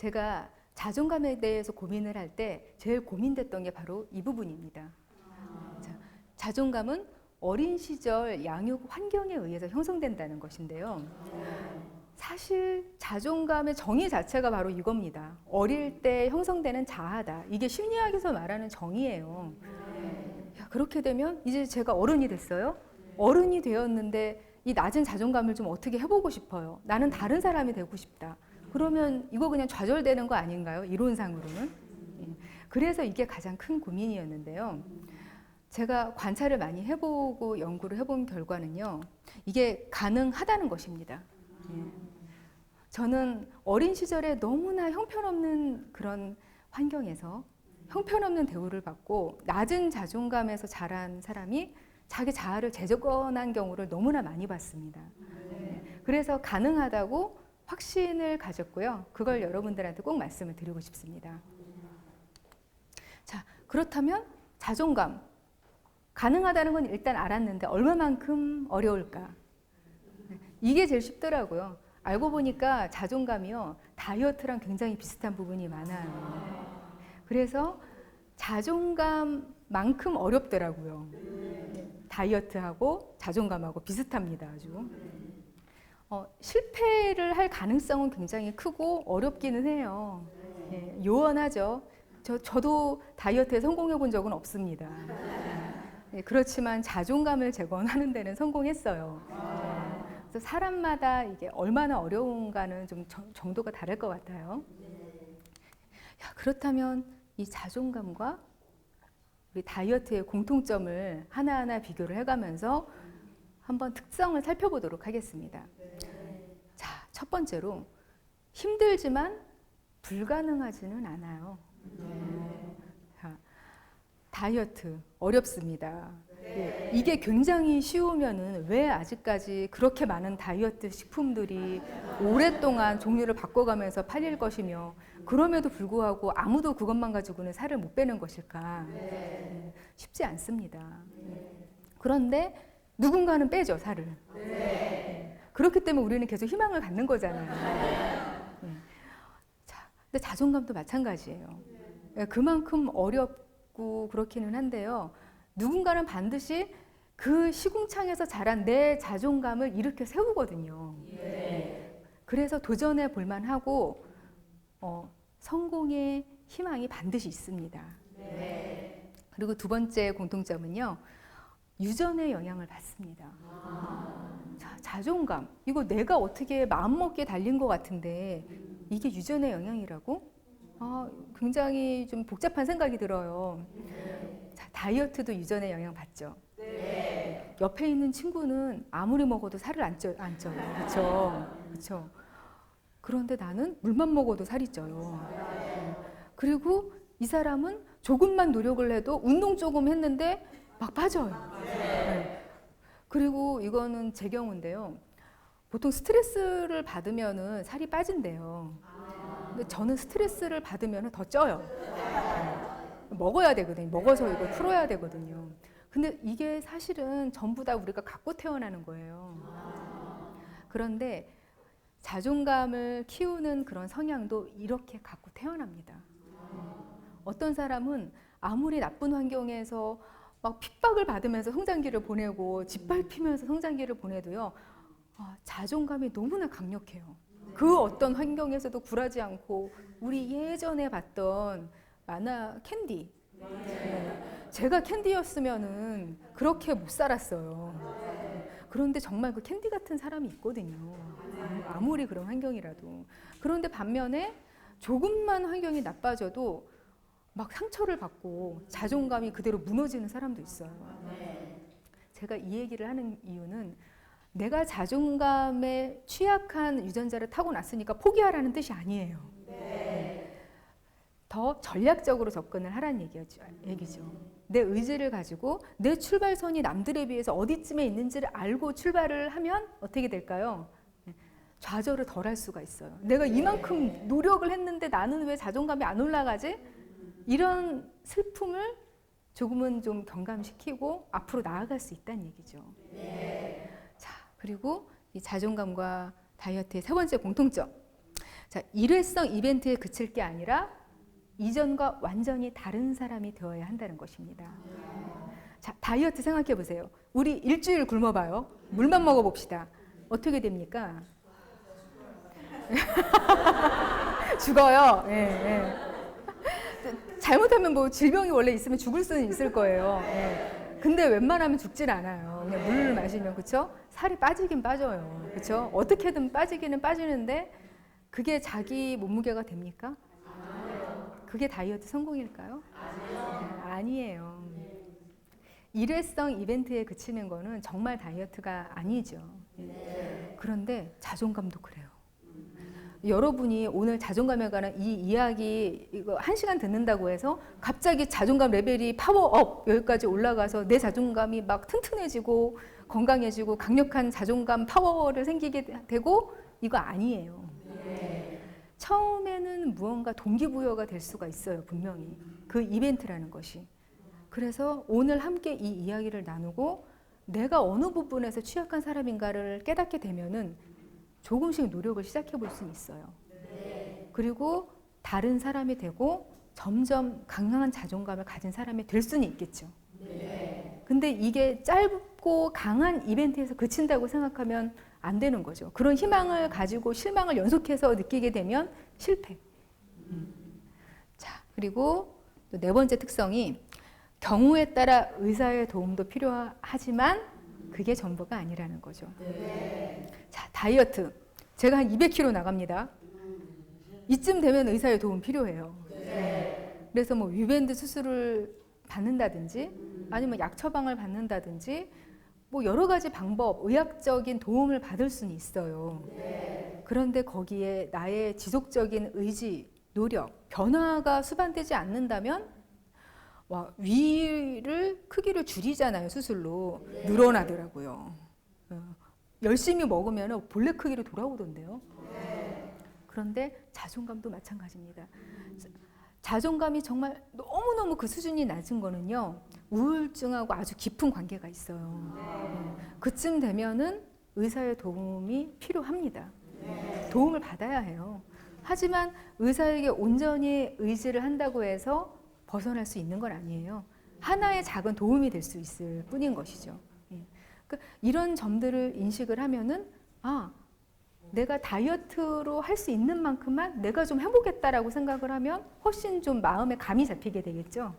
제가 자존감에 대해서 고민을 할 때 제일 고민됐던 게 바로 이 부분입니다. 자, 자존감은 어린 시절 양육 환경에 의해서 형성된다는 것인데요. 사실 자존감의 정의 자체가 바로 이겁니다. 어릴 때 형성되는 자아다. 이게 심리학에서 말하는 정의예요. 야, 그렇게 되면 이제 제가 어른이 됐어요. 어른이 되었는데 이 낮은 자존감을 좀 어떻게 해보고 싶어요. 나는 다른 사람이 되고 싶다. 그러면 이거 그냥 좌절되는 거 아닌가요? 이론상으로는. 그래서 이게 가장 큰 고민이었는데요. 제가 관찰을 많이 해보고 연구를 해본 결과는요. 이게 가능하다는 것입니다. 저는 어린 시절에 너무나 형편없는 그런 환경에서 형편없는 대우를 받고 낮은 자존감에서 자란 사람이 자기 자아를 재건한 경우를 너무나 많이 봤습니다. 그래서 가능하다고 확신을 가졌고요. 그걸 여러분들한테 꼭 말씀을 드리고 싶습니다. 자, 그렇다면 자존감. 가능하다는 건 일단 알았는데 얼마만큼 어려울까? 이게 제일 쉽더라고요. 알고 보니까 자존감이요. 다이어트랑 굉장히 비슷한 부분이 많아요. 그래서 자존감만큼 어렵더라고요. 다이어트하고 자존감하고 비슷합니다. 아주. 실패를 할 가능성은 굉장히 크고 어렵기는 해요. 요원하죠. 저도 다이어트에 성공해 본 적은 없습니다. 그렇지만 자존감을 재건하는 데는 성공했어요. 그래서 사람마다 이게 얼마나 어려운가는 좀 정도가 다를 것 같아요. 야, 그렇다면 이 자존감과 우리 다이어트의 공통점을 하나하나 비교를 해가면서 한번 특성을 살펴보도록 하겠습니다. 자, 첫 번째로 힘들지만 불가능하지는 않아요. 자, 다이어트 어렵습니다. 이게 굉장히 쉬우면은 왜 아직까지 그렇게 많은 다이어트 식품들이 오랫동안 종류를 바꿔가면서 팔릴 것이며 그럼에도 불구하고 아무도 그것만 가지고는 살을 못 빼는 것일까? 쉽지 않습니다. 그런데 누군가는 빼죠, 살을. 그렇기 때문에 우리는 계속 희망을 갖는 거잖아요. 자, 근데 자존감도 마찬가지예요. 그만큼 어렵고 그렇기는 한데요. 누군가는 반드시 그 시궁창에서 자란 내 자존감을 일으켜 세우거든요. 그래서 도전해 볼만하고 성공의 희망이 반드시 있습니다. 그리고 두 번째 공통점은요. 유전의 영향을 받습니다. 자, 자존감. 이거 내가 어떻게 마음먹기에 달린 것 같은데 이게 유전의 영향이라고? 굉장히 좀 복잡한 생각이 들어요. 자, 다이어트도 유전의 영향 받죠. 옆에 있는 친구는 아무리 먹어도 살을 안 쪄요. 그렇죠? 그런데 나는 물만 먹어도 살이 쪄요. 그리고 이 사람은 조금만 노력을 해도 운동 조금 했는데 막 빠져요. 그리고 이거는 제 경우인데요. 보통 스트레스를 받으면은 살이 빠진대요. 근데 저는 스트레스를 받으면 더 쪄요. 먹어야 되거든요. 먹어서 이걸 풀어야 되거든요. 근데 이게 사실은 전부 다 우리가 갖고 태어나는 거예요. 그런데 자존감을 키우는 그런 성향도 이렇게 갖고 태어납니다. 어떤 사람은 아무리 나쁜 환경에서 막 핍박을 받으면서 성장기를 보내고 짓밟히면서 성장기를 보내도요. 자존감이 너무나 강력해요. 그 어떤 환경에서도 굴하지 않고 우리 예전에 봤던 만화 캔디. 제가 캔디였으면은 그렇게 못 살았어요. 그런데 정말 그 캔디 같은 사람이 있거든요. 아무리 그런 환경이라도. 그런데 반면에 조금만 환경이 나빠져도 막 상처를 받고 자존감이 그대로 무너지는 사람도 있어요. 제가 이 얘기를 하는 이유는 내가 자존감에 취약한 유전자를 타고났으니까 포기하라는 뜻이 아니에요. 더 전략적으로 접근을 하라는 얘기죠. 내 의지를 가지고 내 출발선이 남들에 비해서 어디쯤에 있는지를 알고 출발을 하면 어떻게 될까요? 좌절을 덜 할 수가 있어요. 내가 이만큼 노력을 했는데 나는 왜 자존감이 안 올라가지? 이런 슬픔을 조금은 좀 경감시키고 앞으로 나아갈 수 있다는 얘기죠. 자, 그리고 이 자존감과 다이어트의 세 번째 공통점. 자, 일회성 이벤트에 그칠 게 아니라 이전과 완전히 다른 사람이 되어야 한다는 것입니다. 자, 다이어트 생각해 보세요. 우리 일주일 굶어봐요. 물만 먹어봅시다. 어떻게 됩니까? 죽어요. 예, 예. 잘못하면 뭐 질병이 원래 있으면 죽을 수는 있을 거예요. 예. 근데 웬만하면 죽질 않아요. 그냥 물을 마시면, 그쵸? 살이 빠지긴 빠져요. 그쵸? 어떻게든 빠지기는 빠지는데 그게 자기 몸무게가 됩니까? 그게 다이어트 성공일까요? 아니에요. 일회성 이벤트에 그치는 거는 정말 다이어트가 아니죠. 그런데 자존감도 그래요. 여러분이 오늘 자존감에 관한 이 이야기 이거 1시간 듣는다고 해서 갑자기 자존감 레벨이 파워업 여기까지 올라가서 내 자존감이 막 튼튼해지고 건강해지고 강력한 자존감 파워를 생기게 되고 이거 아니에요. 처음에는 무언가 동기부여가 될 수가 있어요. 분명히. 그 이벤트라는 것이. 그래서 오늘 함께 이 이야기를 나누고 내가 어느 부분에서 취약한 사람인가를 깨닫게 되면은 조금씩 노력을 시작해 볼 수는 있어요. 그리고 다른 사람이 되고 점점 강한 자존감을 가진 사람이 될 수는 있겠죠. 근데 이게 짧고 강한 이벤트에서 그친다고 생각하면 안 되는 거죠. 그런 희망을 가지고 실망을 연속해서 느끼게 되면 실패. 자, 그리고 또 네 번째 특성이 경우에 따라 의사의 도움도 필요하지만 그게 전부가 아니라는 거죠. 자, 다이어트. 제가 한 200kg 나갑니다. 이쯤 되면 의사의 도움 필요해요. 그래서 뭐 위밴드 수술을 받는다든지 아니면 약 처방을 받는다든지 뭐 여러 가지 방법, 의학적인 도움을 받을 수는 있어요. 그런데 거기에 나의 지속적인 의지, 노력, 변화가 수반되지 않는다면 와, 위를 크기를 줄이잖아요. 수술로. 늘어나더라고요. 열심히 먹으면 본래 크기로 돌아오던데요. 그런데 자존감도 마찬가지입니다. 자존감이 정말 너무너무 그 수준이 낮은 거는요. 우울증하고 아주 깊은 관계가 있어요. 그쯤 되면은 의사의 도움이 필요합니다. 도움을 받아야 해요. 하지만 의사에게 온전히 의지를 한다고 해서 벗어날 수 있는 건 아니에요. 하나의 작은 도움이 될 수 있을 뿐인 것이죠. 그러니까 이런 점들을 인식을 하면은 아, 내가 다이어트로 할 수 있는 만큼만 내가 좀 해보겠다라고 생각을 하면 훨씬 좀 마음에 감이 잡히게 되겠죠.